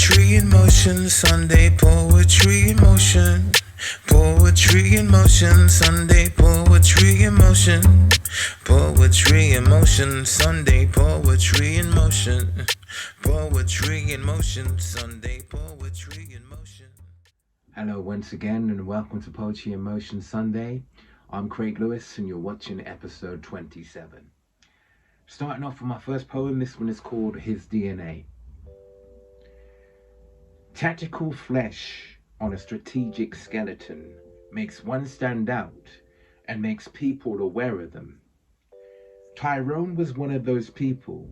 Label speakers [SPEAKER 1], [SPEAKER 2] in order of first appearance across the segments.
[SPEAKER 1] Poetry in motion, Sunday poetry in motion. Poetry in motion, Sunday poetry in motion. Poetry in motion, Sunday poetry in motion. Poetry in motion, Sunday poetry in motion.
[SPEAKER 2] Hello once again and welcome to Poetry in Motion Sunday. I'm Craig Lewis and you're watching episode 27. Starting off with my first poem, this one is called His DNA. Tactical flesh on a strategic skeleton makes one stand out and makes people aware of them. Tyrone was one of those people,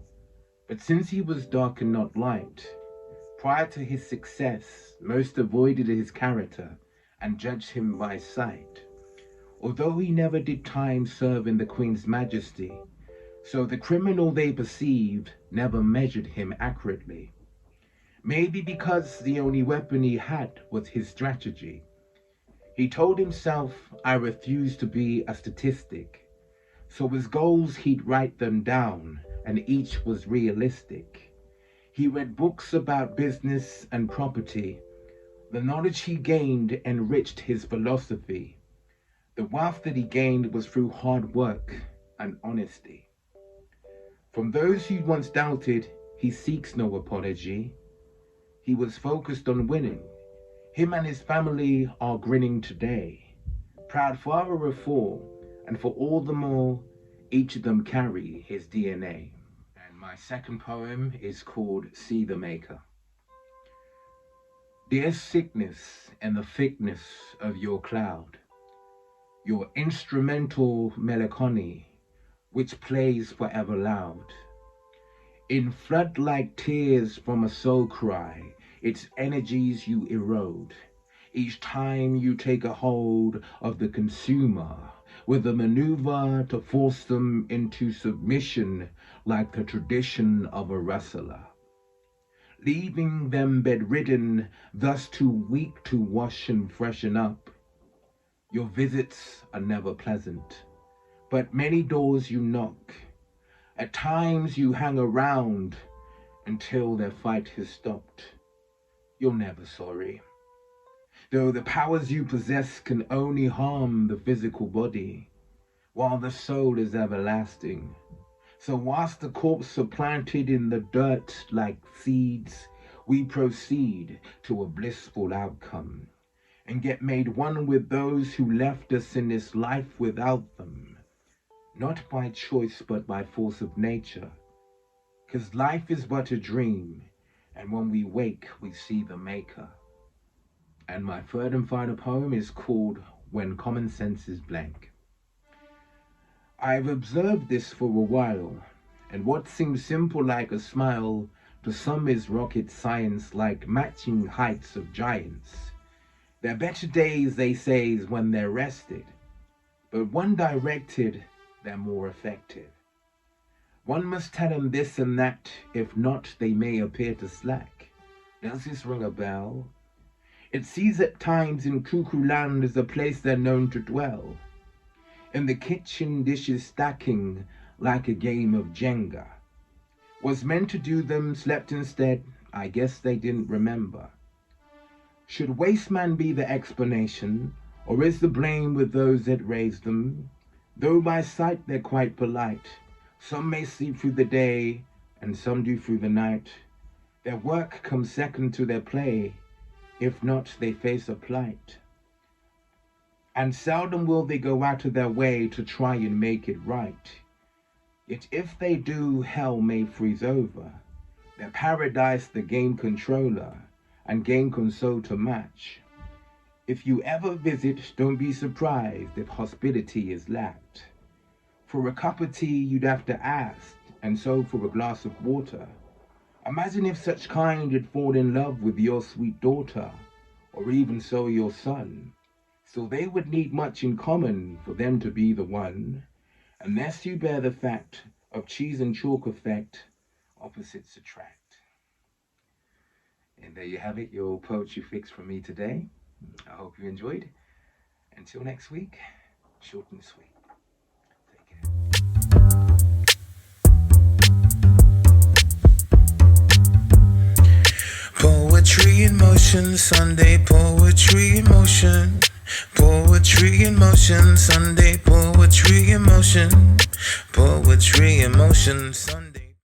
[SPEAKER 2] but since he was dark and not light, prior to his success, most avoided his character and judged him by sight. Although he never did time serve in the Queen's Majesty, so the criminal they perceived never measured him accurately. Maybe because the only weapon he had was his strategy. He told himself, I refuse to be a statistic. So his goals, he'd write them down, and each was realistic. He read books about business and property. The knowledge he gained enriched his philosophy. The wealth that he gained was through hard work and honesty. From those who once doubted, he seeks no apology. He was focused on winning. Him and his family are grinning today. Proud father of four, and for all the more, each of them carry his DNA. And my second poem is called See the Maker. Dear sickness and the thickness of your cloud, your instrumental melancholy, which plays forever loud. In flood like tears from a soul cry, its energies you erode. Each time you take a hold of the consumer with a maneuver to force them into submission like the tradition of a wrestler. Leaving them bedridden, thus too weak to wash and freshen up. Your visits are never pleasant, but many doors you knock. At times you hang around until their fight has stopped. You're never sorry. Though the powers you possess can only harm the physical body, while the soul is everlasting. So whilst the corpse are planted in the dirt like seeds, we proceed to a blissful outcome and get made one with those who left us in this life without them. Not by choice, but by force of nature. 'Cause life is but a dream, and when we wake, we see the maker. And my third and final poem is called When Common Sense is Blank. I've observed this for a while, and what seems simple like a smile, to some is rocket science like matching heights of giants. Their better days, they say, is when they're rested, but one directed, they're more effective. One must tell them this and that, if not, they may appear to slack. Does this ring a bell? It sees at times in Cuckoo Land as a place they're known to dwell. In the kitchen, dishes stacking like a game of Jenga. Was meant to do them, slept instead, I guess they didn't remember. Should Wasteman be the explanation, or is the blame with those that raised them? Though by sight they're quite polite, some may sleep through the day, and some do through the night. Their work comes second to their play, if not they face a plight. And seldom will they go out of their way to try and make it right. Yet if they do, hell may freeze over. Their paradise the game controller, and game console to match. If you ever visit, don't be surprised if hospitality is lacked. For a cup of tea you'd have to ask, and so for a glass of water. Imagine if such kind had fallen in love with your sweet daughter, or even so your son. So they would need much in common for them to be the one, unless you bear the fact of cheese and chalk effect, opposites attract. And there you have it, your poetry fix from me today. I hope you enjoyed. Until next week, short and sweet. Take care.
[SPEAKER 1] in motion, Sunday poetry in motion. Poetry in motion, Sunday poetry in motion. Poetry in motion, Sunday.